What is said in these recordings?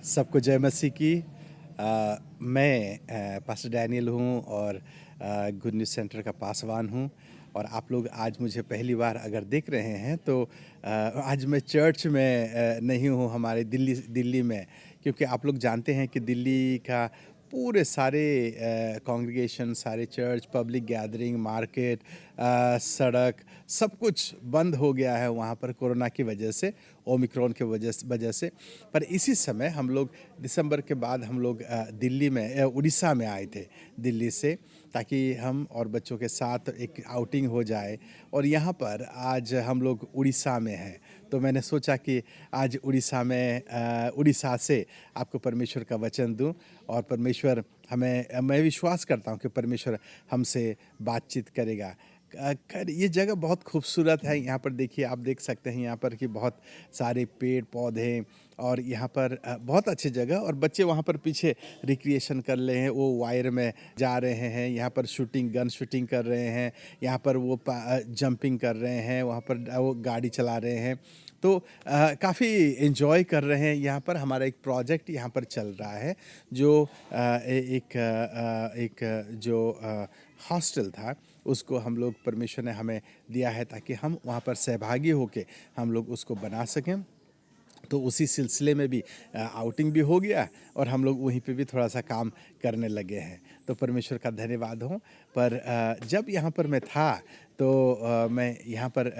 सबको जय मसीह की। मैं पास्टर डैनियल हूँ और गुड न्यूज़ सेंटर का पासवान हूँ। और आप लोग आज मुझे पहली बार अगर देख रहे हैं तो आज मैं चर्च में नहीं हूँ हमारे दिल्ली में, क्योंकि आप लोग जानते हैं कि दिल्ली का पूरे सारे कॉन्ग्रीगेशन, सारे चर्च, पब्लिक गैदरिंग, मार्केट, सड़क, सब कुछ बंद हो गया है वहाँ पर कोरोना की वजह से, ओमिक्रॉन की वजह से। पर इसी समय हम लोग दिसंबर के बाद हम लोग दिल्ली में उड़ीसा में आए थे, दिल्ली से, ताकि हम और बच्चों के साथ एक आउटिंग हो जाए। और यहाँ पर आज हम लोग उड़ीसा में हैं, तो मैंने सोचा कि आज उड़ीसा से आपको परमेश्वर का वचन दूं। और परमेश्वर मैं विश्वास करता हूं कि परमेश्वर हमसे बातचीत करेगा। ये जगह बहुत खूबसूरत है। यहाँ पर देखिए, आप देख सकते हैं यहाँ पर कि बहुत सारे पेड़ पौधे, और यहाँ पर बहुत अच्छी जगह। और बच्चे वहाँ पर पीछे रिक्रिएशन कर रहे हैं, वो वायर में जा रहे हैं, यहाँ पर गन शूटिंग कर रहे हैं, यहाँ पर वो जंपिंग कर रहे हैं, वहाँ पर वो गाड़ी चला रहे हैं। तो काफ़ी एंजॉय कर रहे हैं। यहाँ पर हमारा एक प्रोजेक्ट यहाँ पर चल रहा है, जो एक जो हॉस्टल था, उसको हम लोग, परमेश्वर ने हमें दिया है ताकि हम वहाँ पर सहभागी होके हम लोग उसको बना सकें। तो उसी सिलसिले में भी आउटिंग भी हो गया और हम लोग वहीं पे भी थोड़ा सा काम करने लगे हैं। तो परमेश्वर का धन्यवाद हो। पर जब यहाँ पर मैं था तो मैं यहाँ पर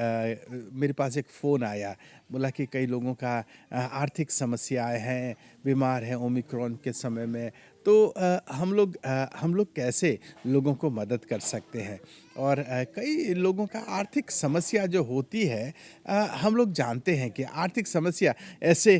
मेरे पास एक फ़ोन आया, बोला कि कई लोगों का आर्थिक समस्याएं हैं, बीमार हैं ओमिक्रॉन के समय में। तो हम लोग कैसे लोगों को मदद कर सकते हैं। और कई लोगों का आर्थिक समस्या जो होती है, हम लोग जानते हैं कि आर्थिक समस्या ऐसे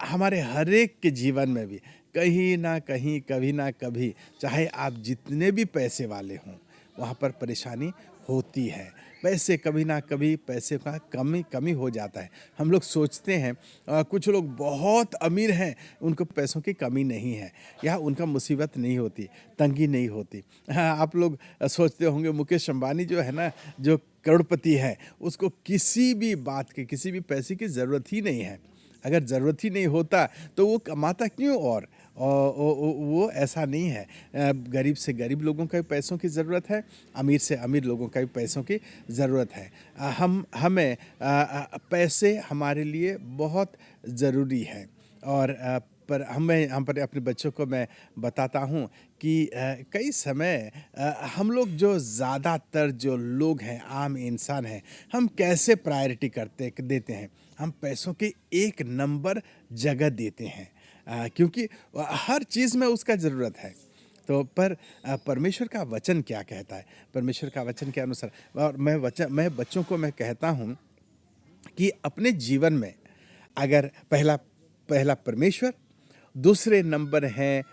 हमारे हर एक के जीवन में भी कहीं ना कहीं, कभी ना कभी, चाहे आप जितने भी पैसे वाले हों, वहाँ पर परेशानी होती है। पैसे कभी ना कभी, पैसे का कमी हो जाता है। हम लोग सोचते हैं, कुछ लोग बहुत अमीर हैं, उनको पैसों की कमी नहीं है, या उनका मुसीबत नहीं होती, तंगी नहीं होती। हाँ, आप लोग सोचते होंगे मुकेश अंबानी जो है ना, जो करोड़पति है, उसको किसी भी बात की, किसी भी पैसे की ज़रूरत ही नहीं है। अगर ज़रूरत ही नहीं होता तो वो कमाता क्यों? और वो ऐसा नहीं है। गरीब से गरीब लोगों का भी पैसों की ज़रूरत है, अमीर से अमीर लोगों का भी पैसों की ज़रूरत है। पैसे हमारे लिए बहुत ज़रूरी है। और पर हम पर अपने बच्चों को मैं बताता हूँ कि कई समय हम लोग, जो ज़्यादातर जो लोग हैं, आम इंसान हैं, हम कैसे प्रायोरिटी देते हैं। हम पैसों की एक नंबर जगह देते हैं, क्योंकि हर चीज़ में उसका ज़रूरत है। तो पर परमेश्वर का वचन क्या कहता है? परमेश्वर का वचन के अनुसार, और मैं बच्चों को मैं कहता हूँ कि अपने जीवन में अगर पहला पहला परमेश्वर, दूसरे नंबर हैं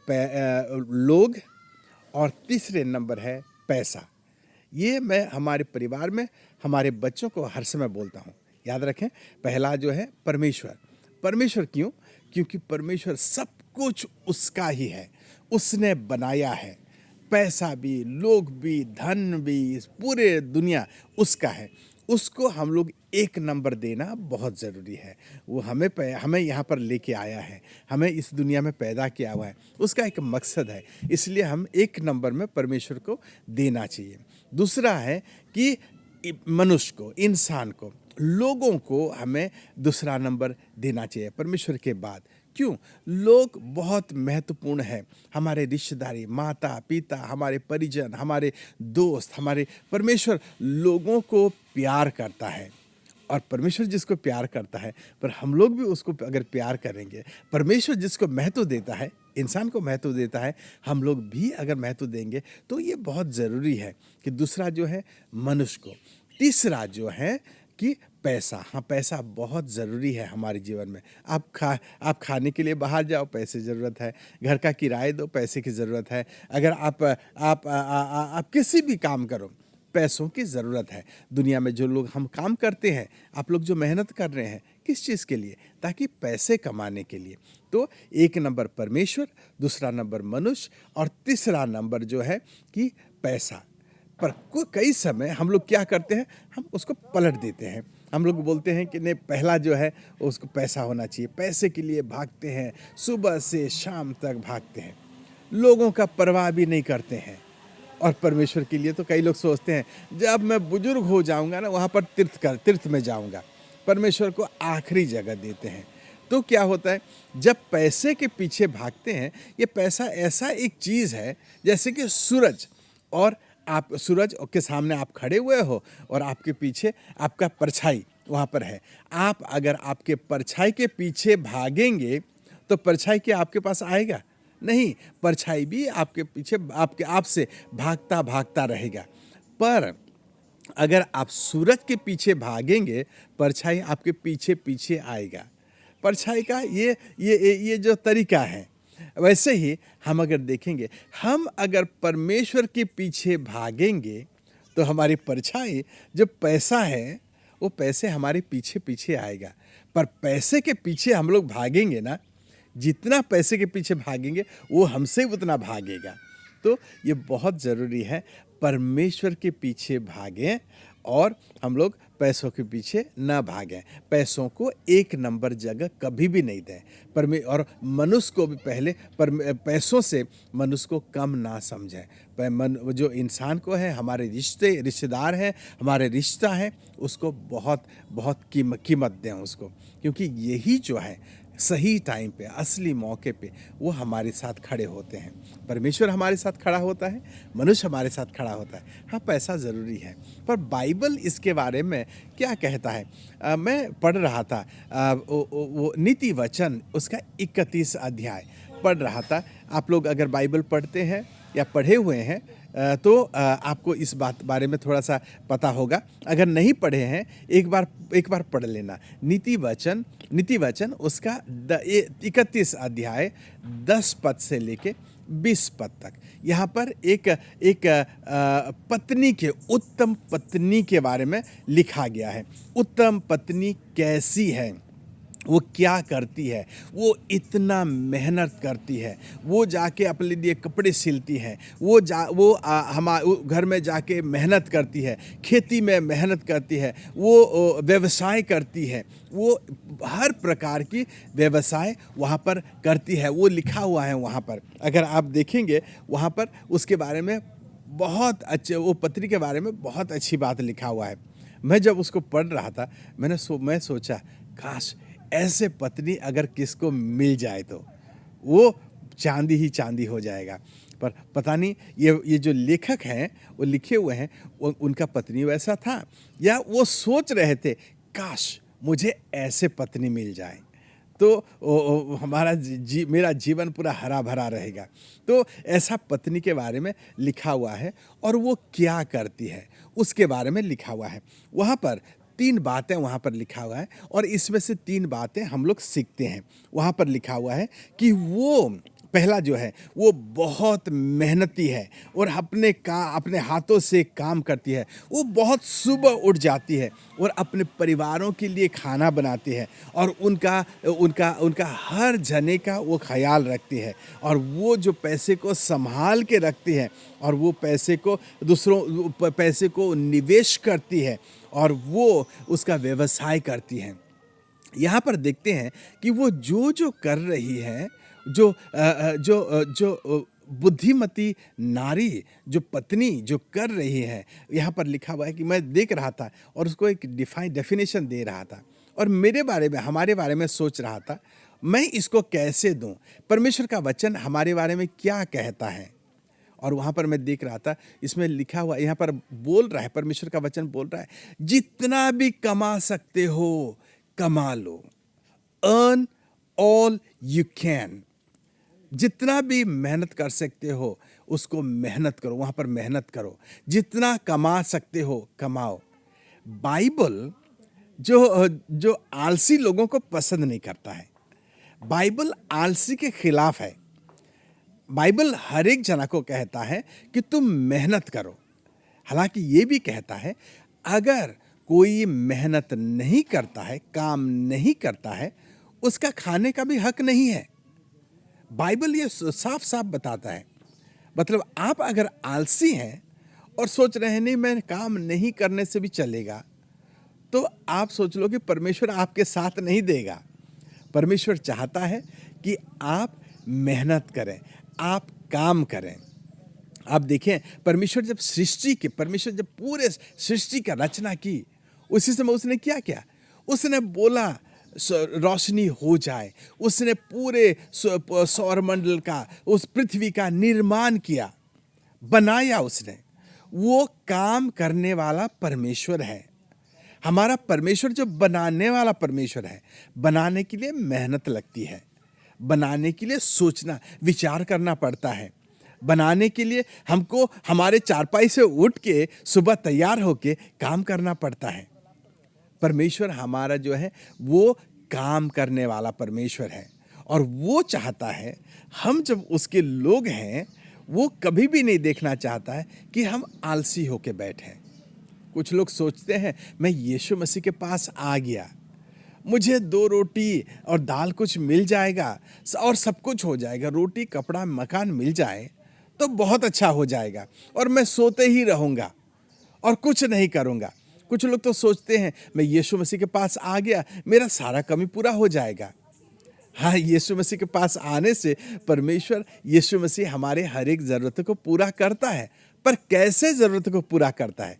लोग, और तीसरे नंबर है पैसा। ये मैं हमारे परिवार में हमारे बच्चों को हर समय बोलता हूँ। याद रखें, पहला जो है परमेश्वर। परमेश्वर क्यों? क्योंकि परमेश्वर सब कुछ उसका ही है, उसने बनाया है। पैसा भी, लोग भी, धन भी, पूरे दुनिया उसका है। उसको हम लोग एक नंबर देना बहुत ज़रूरी है। वो हमें यहाँ पर लेके आया है, हमें इस दुनिया में पैदा किया हुआ है, उसका एक मकसद है, इसलिए हम एक नंबर में परमेश्वर को देना चाहिए। दूसरा है कि मनुष्य को, इंसान को, लोगों को हमें दूसरा नंबर देना चाहिए परमेश्वर के बाद। क्यों? लोग बहुत महत्वपूर्ण हैं। हमारे रिश्तेदारी, माता पिता, हमारे परिजन, हमारे दोस्त, हमारे, परमेश्वर लोगों को प्यार करता है। और परमेश्वर जिसको प्यार करता है, पर हम लोग भी उसको अगर प्यार करेंगे, परमेश्वर जिसको महत्व देता है, इंसान को महत्व देता है, हम लोग भी अगर महत्व देंगे, तो ये बहुत ज़रूरी है कि दूसरा जो है मनुष्य को, तीसरा जो है कि पैसा। हाँ, पैसा बहुत ज़रूरी है हमारे जीवन में। आप खाने के लिए बाहर जाओ, पैसे ज़रूरत है। घर का किराया दो, पैसे की ज़रूरत है। अगर आप किसी भी काम करो, पैसों की ज़रूरत है। दुनिया में जो लोग हम काम करते हैं, आप लोग जो मेहनत कर रहे हैं, किस चीज़ के लिए? ताकि पैसे कमाने के लिए। तो एक नंबर परमेश्वर, दूसरा नंबर मनुष्य, और तीसरा नंबर जो है कि पैसा। पर कई समय हम लोग क्या करते हैं, हम उसको पलट देते हैं। हम लोग बोलते हैं कि नहीं, पहला जो है उसको पैसा होना चाहिए, पैसे के लिए भागते हैं, सुबह से शाम तक भागते हैं, लोगों का परवाह भी नहीं करते हैं। और परमेश्वर के लिए तो कई लोग सोचते हैं जब मैं बुजुर्ग हो जाऊंगा ना, वहाँ पर तीर्थ में जाऊंगा। परमेश्वर को आखिरी जगह देते हैं। तो क्या होता है, जब पैसे के पीछे भागते हैं, ये पैसा ऐसा एक चीज़ है जैसे कि सूरज, और आप सूरज के सामने आप खड़े हुए हो और आपके पीछे आपका परछाई वहाँ पर है। आप अगर आपके परछाई के पीछे भागेंगे तो परछाई क्या आपके पास आएगा? नहीं, परछाई भी आपके पीछे आपके आपसे भागता भागता रहेगा। पर अगर आप सूरज के पीछे भागेंगे, परछाई आपके पीछे पीछे आएगा। परछाई का ये जो तरीका है, वैसे ही हम अगर देखेंगे, हम अगर परमेश्वर के पीछे भागेंगे तो हमारी परछाई जो पैसा है, वो पैसे हमारे पीछे पीछे आएगा। पर पैसे के पीछे हम लोग भागेंगे ना, जितना पैसे के पीछे भागेंगे वो हमसे उतना भागेगा। तो ये बहुत ज़रूरी है, परमेश्वर के पीछे भागें और हम लोग पैसों के पीछे ना भागें। पैसों को एक नंबर जगह कभी भी नहीं दें। और मनुष्य को भी पहले पैसों से मनुष्य को कम ना समझें। जो इंसान को है, हमारे रिश्तेदार हैं, हमारे रिश्ता है, उसको बहुत बहुत कीमत दें उसको, क्योंकि यही जो है सही टाइम पे, असली मौके पे वो हमारे साथ खड़े होते हैं। परमेश्वर हमारे साथ खड़ा होता है, मनुष्य हमारे साथ खड़ा होता है। हाँ, पैसा ज़रूरी है, पर बाइबल इसके बारे में क्या कहता है? मैं पढ़ रहा था, वो नीति वचन उसका 31 अध्याय पढ़ रहा था। आप लोग अगर बाइबल पढ़ते हैं या पढ़े हुए हैं तो आपको इस बारे में थोड़ा सा पता होगा। अगर नहीं पढ़े हैं, एक बार पढ़ लेना। नीति वचन उसका 31 अध्याय 10 पद से लेके 20 पद तक। यहाँ पर एक पत्नी के, उत्तम पत्नी के बारे में लिखा गया है। उत्तम पत्नी कैसी है, वो क्या करती है, वो इतना मेहनत करती है, वो जाके अपने लिए कपड़े सिलती है, वो हमारे घर में जाके मेहनत करती है, खेती में मेहनत करती है, वो व्यवसाय करती है, वो हर प्रकार की व्यवसाय वहाँ पर करती है। वो लिखा हुआ है वहाँ पर, अगर आप देखेंगे वहाँ पर उसके बारे में बहुत अच्छे, वो पत्नी के बारे में बहुत अच्छी बात लिखा हुआ है। मैं जब उसको पढ़ रहा था, मैं सोचा काश ऐसे पत्नी अगर किसको मिल जाए तो वो चांदी ही चांदी हो जाएगा। पर पता नहीं ये जो लेखक हैं वो लिखे हुए हैं, उनका पत्नी वैसा था, या वो सोच रहे थे काश मुझे ऐसे पत्नी मिल जाए तो मेरा जीवन पूरा हरा भरा रहेगा। तो ऐसा पत्नी के बारे में लिखा हुआ है, और वो क्या करती है उसके बारे में लिखा हुआ है। वहाँ पर 3 बातें वहाँ पर लिखा हुआ है, और इसमें से 3 बातें हम लोग सीखते हैं। वहाँ पर लिखा हुआ है कि वो पहला जो है वो बहुत मेहनती है और अपने हाथों से काम करती है। वो बहुत सुबह उठ जाती है और अपने परिवारों के लिए खाना बनाती है, और उनका हर जने का वो ख्याल रखती है, और वो जो पैसे को संभाल के रखती है, और वो पैसे को निवेश करती है, और वो उसका व्यवसाय करती हैं। यहाँ पर देखते हैं कि वो जो कर रही है, जो बुद्धिमती नारी, जो पत्नी जो कर रही है, यहाँ पर लिखा हुआ है कि मैं देख रहा था और उसको एक डेफिनेशन दे रहा था, और हमारे बारे में सोच रहा था, मैं इसको कैसे दूं? परमेश्वर का वचन हमारे बारे में क्या कहता है? और वहाँ पर मैं देख रहा था, इसमें लिखा हुआ, यहाँ पर बोल रहा है, परमेश्वर का वचन बोल रहा है, जितना भी कमा सकते हो कमा लो, अर्न ऑल यू कैन। जितना भी मेहनत कर सकते हो उसको मेहनत करो, वहाँ पर मेहनत करो, जितना कमा सकते हो कमाओ। बाइबल जो आलसी लोगों को पसंद नहीं करता है, बाइबल आलसी के खिलाफ है। बाइबल हर एक जना को कहता है कि तुम मेहनत करो। हालांकि ये भी कहता है अगर कोई मेहनत नहीं करता है, काम नहीं करता है, उसका खाने का भी हक नहीं है। बाइबल ये साफ साफ बताता है। मतलब आप अगर आलसी हैं और सोच रहे हैं नहीं मैं काम नहीं करने से भी चलेगा, तो आप सोच लो कि परमेश्वर आपके साथ नहीं देगा। परमेश्वर चाहता है कि आप मेहनत करें, आप काम करें। आप देखें, परमेश्वर जब पूरे सृष्टि का रचना की, उसी समय उसने क्या उसने बोला रोशनी हो जाए। उसने पूरे सौरमंडल का, उस पृथ्वी का निर्माण किया, बनाया उसने। वो काम करने वाला परमेश्वर है। हमारा परमेश्वर जो बनाने वाला परमेश्वर है। बनाने के लिए मेहनत लगती है, बनाने के लिए सोचना विचार करना पड़ता है, बनाने के लिए हमको हमारे चारपाई से उठ के सुबह तैयार होके काम करना पड़ता है। परमेश्वर हमारा जो है वो काम करने वाला परमेश्वर है, और वो चाहता है, हम जब उसके लोग हैं, वो कभी भी नहीं देखना चाहता है कि हम आलसी होके बैठे। कुछ लोग सोचते हैं मैं यीशु मसीह के पास आ गया, मुझे 2 रोटी और दाल कुछ मिल जाएगा और सब कुछ हो जाएगा, रोटी कपड़ा मकान मिल जाए तो बहुत अच्छा हो जाएगा, और मैं सोते ही रहूँगा और कुछ नहीं करूँगा। कुछ लोग तो सोचते हैं मैं यीशु मसीह के पास आ गया, मेरा सारा कमी पूरा हो जाएगा। हाँ, यीशु मसीह के पास आने से परमेश्वर, यीशु मसीह हमारे हर एक ज़रूरत को पूरा करता है। पर कैसे ज़रूरत को पूरा करता है?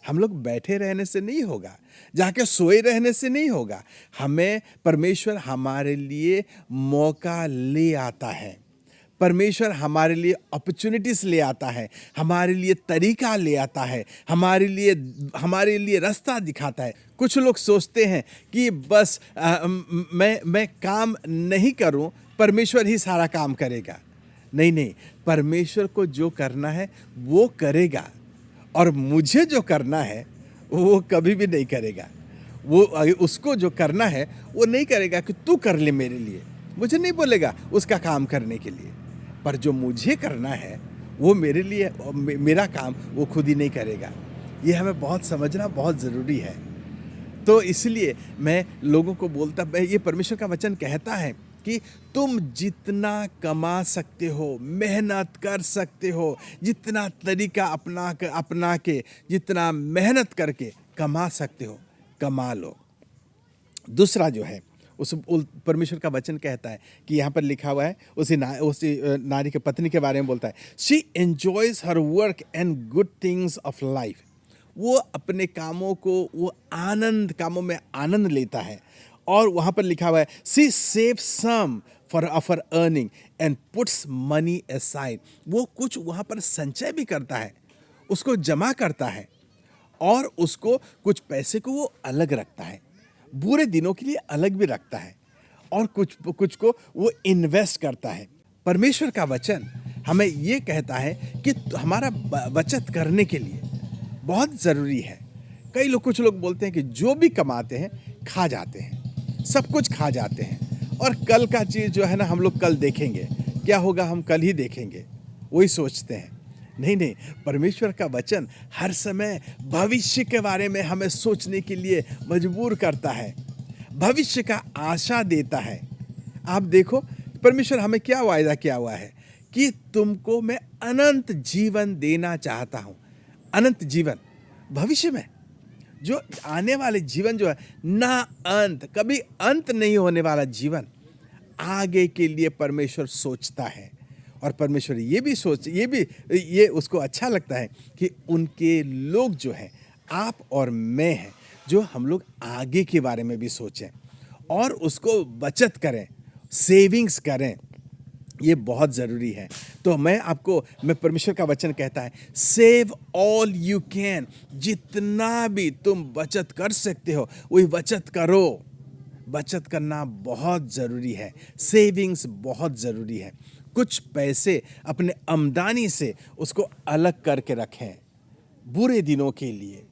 हम लोग बैठे रहने से नहीं होगा, जाके सोए रहने से नहीं होगा। हमें परमेश्वर हमारे लिए मौका ले आता है, परमेश्वर हमारे लिए अपॉर्चुनिटीज ले आता है, हमारे लिए तरीका ले आता है, हमारे लिए रास्ता दिखाता है। कुछ लोग सोचते हैं कि बस मैं काम नहीं करूं, परमेश्वर ही सारा काम करेगा। नहीं, परमेश्वर को जो करना है वो करेगा, और मुझे जो करना है वो कभी भी नहीं करेगा। वो उसको जो करना है वो नहीं करेगा कि तू कर ले मेरे लिए, मुझे नहीं बोलेगा उसका काम करने के लिए। पर जो मुझे करना है वो मेरे लिए, मेरा काम वो खुद ही नहीं करेगा। ये हमें बहुत समझना बहुत ज़रूरी है। तो इसलिए मैं लोगों को बोलता, ये परमेश्वर का वचन कहता है कि तुम जितना कमा सकते हो, मेहनत कर सकते हो, जितना तरीका अपना के जितना मेहनत करके कमा सकते हो, कमा लो। दूसरा जो है, उस परमेश्वर का वचन कहता है कि यहाँ पर लिखा हुआ है, उसी नारी के पत्नी के बारे में बोलता है, she enjoys her work and good things of life. वो अपने कामों में आनंद लेता है। और वहाँ पर लिखा हुआ है, she save some for earning and puts money aside. वो कुछ वहाँ पर संचय भी करता है, उसको जमा करता है, और उसको कुछ पैसे को वो अलग रखता है, बुरे दिनों के लिए अलग भी रखता है, और कुछ को वो इन्वेस्ट करता है। परमेश्वर का वचन हमें ये कहता है कि हमारा बचत करने के लिए बहुत ज़रूरी है। कुछ लोग बोलते हैं कि जो भी कमाते हैं खा जाते हैं, सब कुछ खा जाते हैं, और कल का चीज़ जो है ना, हम लोग कल देखेंगे, क्या होगा हम कल ही देखेंगे, वही सोचते हैं। नहीं, परमेश्वर का वचन हर समय भविष्य के बारे में हमें सोचने के लिए मजबूर करता है, भविष्य का आशा देता है। आप देखो, परमेश्वर हमें क्या वायदा किया हुआ है कि तुमको मैं अनंत जीवन देना चाहता हूँ। अनंत जीवन, भविष्य में जो आने वाले जीवन जो है ना, अंत, कभी अंत नहीं होने वाला जीवन, आगे के लिए परमेश्वर सोचता है। और परमेश्वर ये उसको अच्छा लगता है कि उनके लोग जो हैं, आप और मैं हैं, जो हम लोग आगे के बारे में भी सोचें और उसको बचत करें, सेविंग्स करें। ये बहुत ज़रूरी है। तो मैं परमेश्वर का वचन कहता है, सेव ऑल यू कैन। जितना भी तुम बचत कर सकते हो वही बचत करो। बचत करना बहुत ज़रूरी है, सेविंग्स बहुत ज़रूरी है। कुछ पैसे अपने आमदनी से उसको अलग करके रखें, बुरे दिनों के लिए,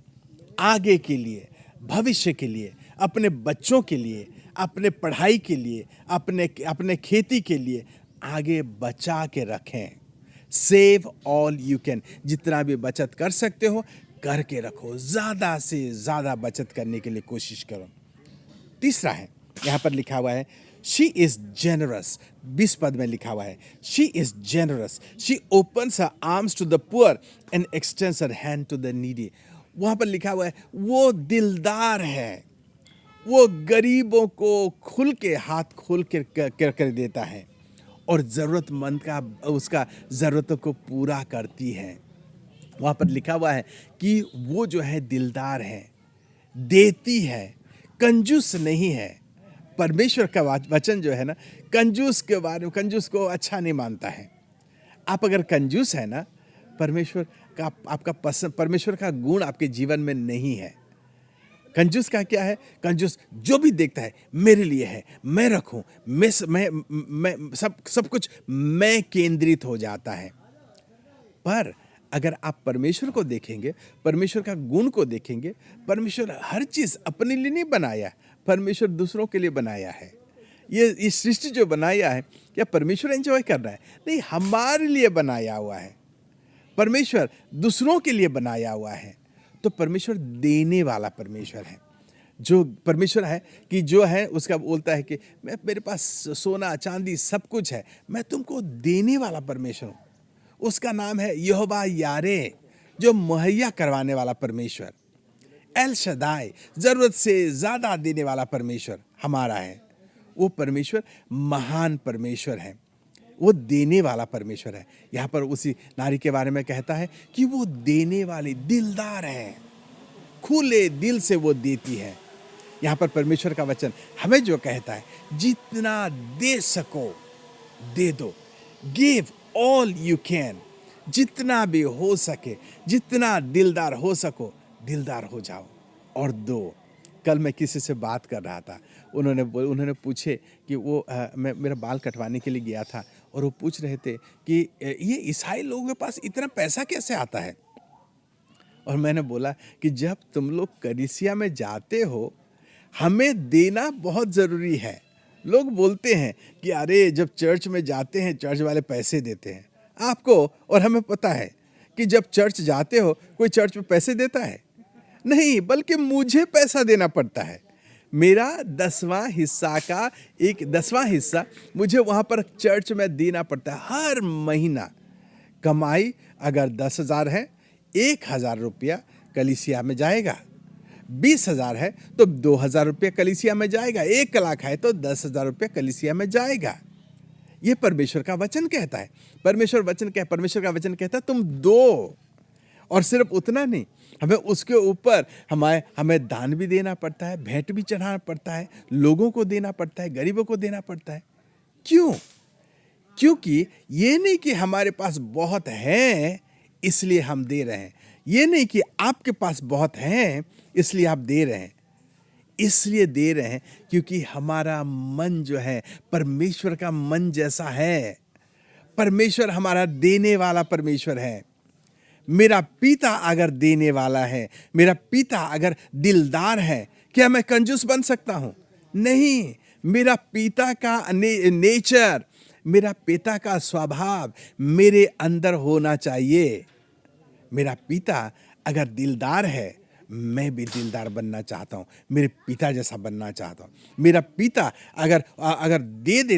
आगे के लिए, भविष्य के लिए, अपने बच्चों के लिए, अपने पढ़ाई के लिए, अपने खेती के लिए आगे बचा के रखें। Save all you can. जितना भी बचत कर सकते हो करके रखो, ज़्यादा से ज़्यादा बचत करने के लिए कोशिश करो। तीसरा है, यहाँ पर लिखा हुआ है, शी इज जेनरस। 20 पद में लिखा हुआ है, she is generous, she opens her arms to the poor and extends her hand to the needy. वहां पर लिखा हुआ है वो दिलदार है, वो गरीबों को खुल के हाथ खोल कर देता है और ज़रूरतमंद का उसका ज़रूरतों को पूरा करती है। वहाँ पर लिखा हुआ है कि वो जो है दिलदार है, देती है, कंजूस नहीं है। परमेश्वर का वचन जो है ना, कंजूस के बारे में, कंजूस को अच्छा नहीं मानता है। आप अगर कंजूस है ना, परमेश्वर का आपका पसंद, परमेश्वर का गुण आपके जीवन में नहीं है। कंजूस का क्या है? कंजूस जो भी देखता है मेरे लिए है, मैं रखूं, मैं सब कुछ मैं केंद्रित हो जाता है। पर अगर आप परमेश्वर को देखेंगे, परमेश्वर का गुण को देखेंगे, परमेश्वर हर चीज अपने लिए नहीं बनाया, परमेश्वर दूसरों के लिए बनाया है। ये सृष्टि जो बनाया है, क्या परमेश्वर एंजॉय कर रहा है? नहीं, हमारे लिए बनाया हुआ है। परमेश्वर दूसरों के लिए बनाया हुआ है। तो परमेश्वर देने वाला परमेश्वर है। जो परमेश्वर है कि जो है उसका बोलता है कि मैं, मेरे पास सोना चांदी सब कुछ है, मैं तुमको देने वाला परमेश्वर हूं। उसका नाम है यहोवा यारे, जो मुहैया करवाने वाला परमेश्वर। एल शदाई, जरूरत से ज्यादा देने वाला परमेश्वर हमारा है। वो परमेश्वर महान परमेश्वर है, वो देने वाला परमेश्वर है। यहाँ पर उसी नारी के बारे में कहता है कि वो देने वाली दिलदार है, खुले दिल से वो देती है। यहाँ पर परमेश्वर का वचन हमें जो कहता है, जितना दे सको दे दो, गिव ऑल यू कैन। जितना भी हो सके, जितना दिलदार हो सको, दिलदार हो जाओ और दो। कल मैं किसी से बात कर रहा था, उन्होंने पूछे कि वो मैं मेरा बाल कटवाने के लिए गया था और वो पूछ रहे थे कि ये ईसाई लोगों के पास इतना पैसा कैसे आता है। और मैंने बोला कि जब तुम लोग कलीसिया में जाते हो, हमें देना बहुत ज़रूरी है। लोग बोलते हैं कि अरे जब चर्च में जाते हैं चर्च वाले पैसे देते हैं आपको, और हमें पता है कि जब चर्च जाते हो कोई चर्च में पैसे देता है? नहीं, बल्कि मुझे पैसा देना पड़ता है। मेरा 10वां हिस्सा का एक 10वां हिस्सा मुझे वहाँ पर चर्च में देना पड़ता है हर महीना। कमाई अगर 10,000 है, 1,000 रुपया कलीसिया में जाएगा। 20,000 है तो 2,000 रुपया कलीसिया में जाएगा। 1,00,000 है तो 10,000 रुपया कलीसिया में जाएगा। ये परमेश्वर का वचन कहता है। परमेश्वर का वचन कहता है तुम दो, और सिर्फ उतना नहीं, हमें उसके ऊपर हमें दान भी देना पड़ता है, भेंट भी चढ़ाना पड़ता है, लोगों को देना पड़ता है, गरीबों को देना पड़ता है। क्यों? क्योंकि ये नहीं कि हमारे पास बहुत है इसलिए हम दे रहे हैं, ये नहीं कि आपके पास बहुत है इसलिए आप दे रहे हैं। इसलिए दे रहे हैं क्योंकि हमारा मन जो है परमेश्वर का मन जैसा है। परमेश्वर हमारा देने वाला परमेश्वर है। मेरा पिता अगर देने वाला है, मेरा पिता अगर दिलदार है, क्या मैं कंजूस बन सकता हूं? नहीं। मेरा पिता का नेचर, मेरा पिता का स्वभाव मेरे अंदर होना चाहिए। मेरा पिता अगर दिलदार है, मैं भी दिलदार बनना चाहता हूँ, मेरे पिता जैसा बनना चाहता हूँ। मेरा पिता अगर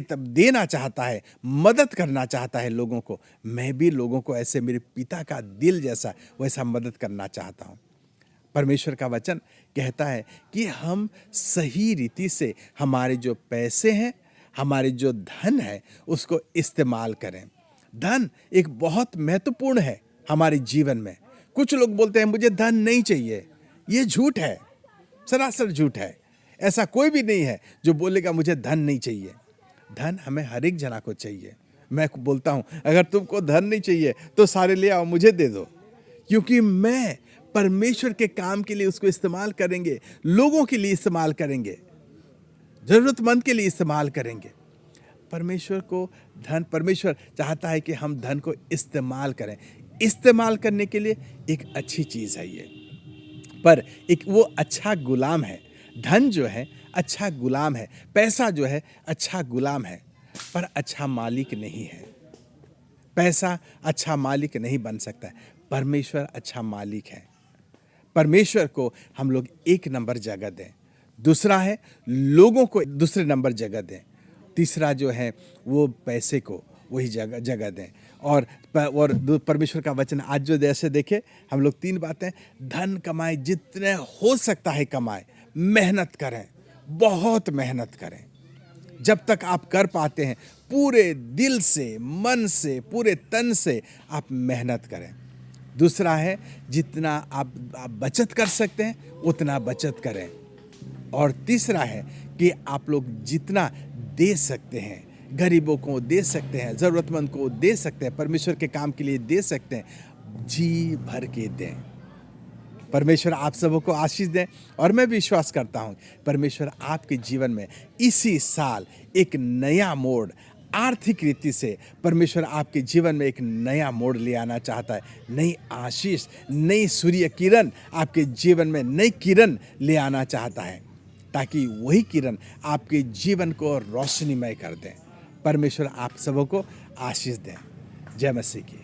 देना चाहता है, मदद करना चाहता है लोगों को, मैं भी लोगों को ऐसे मेरे पिता का दिल जैसा वैसा मदद करना चाहता हूँ। परमेश्वर का वचन कहता है कि हम सही रीति से हमारे जो पैसे हैं, हमारे जो धन है, उसको इस्तेमाल करें। धन एक बहुत महत्वपूर्ण है हमारे जीवन में। कुछ लोग बोलते हैं मुझे धन नहीं चाहिए। ये झूठ है, सरासर झूठ है। ऐसा कोई भी नहीं है जो बोलेगा मुझे धन नहीं चाहिए। धन हमें हर एक जना को चाहिए। मैं बोलता हूं अगर तुमको धन नहीं चाहिए तो सारे ले आओ, मुझे दे दो, क्योंकि मैं परमेश्वर के काम के लिए उसको इस्तेमाल करेंगे, लोगों के लिए इस्तेमाल करेंगे, जरूरतमंद के लिए इस्तेमाल करेंगे। परमेश्वर चाहता है कि हम धन को इस्तेमाल करें। इस्तेमाल करने के लिए एक अच्छी चीज है ये, पर एक वो अच्छा गुलाम है। धन जो है अच्छा गुलाम है, पैसा जो है अच्छा गुलाम है, पर अच्छा मालिक नहीं है। पैसा अच्छा मालिक नहीं बन सकता है, परमेश्वर अच्छा मालिक है। परमेश्वर को हम लोग 1 नंबर जगह दें। दूसरा है लोगों को दूसरे नंबर जगह दें। तीसरा जो है वो पैसे को, वही जगह जगह दें। और परमेश्वर का वचन आज जो जैसे देखे हम लोग 3 बातें, धन कमाएं, जितने हो सकता है कमाएं, मेहनत करें, बहुत मेहनत करें, जब तक आप कर पाते हैं पूरे दिल से, मन से, पूरे तन से आप मेहनत करें। दूसरा है जितना आप बचत कर सकते हैं उतना बचत करें। और तीसरा है कि आप लोग जितना दे सकते हैं, गरीबों को दे सकते हैं, ज़रूरतमंद को दे सकते हैं, परमेश्वर के काम के लिए दे सकते हैं, जी भर के दें। परमेश्वर आप सबको आशीष दें। और मैं विश्वास करता हूँ परमेश्वर आपके जीवन में इसी साल एक नया मोड़, आर्थिक रीति से परमेश्वर आपके जीवन में एक नया मोड़ ले आना चाहता है। नई आशीष, नई सूर्य किरण आपके जीवन में, नई किरण ले आना चाहता है, ताकि वही किरण आपके जीवन को रोशनीमय कर दें। परमेश्वर आप सबको आशीष दें। जय मसीह की।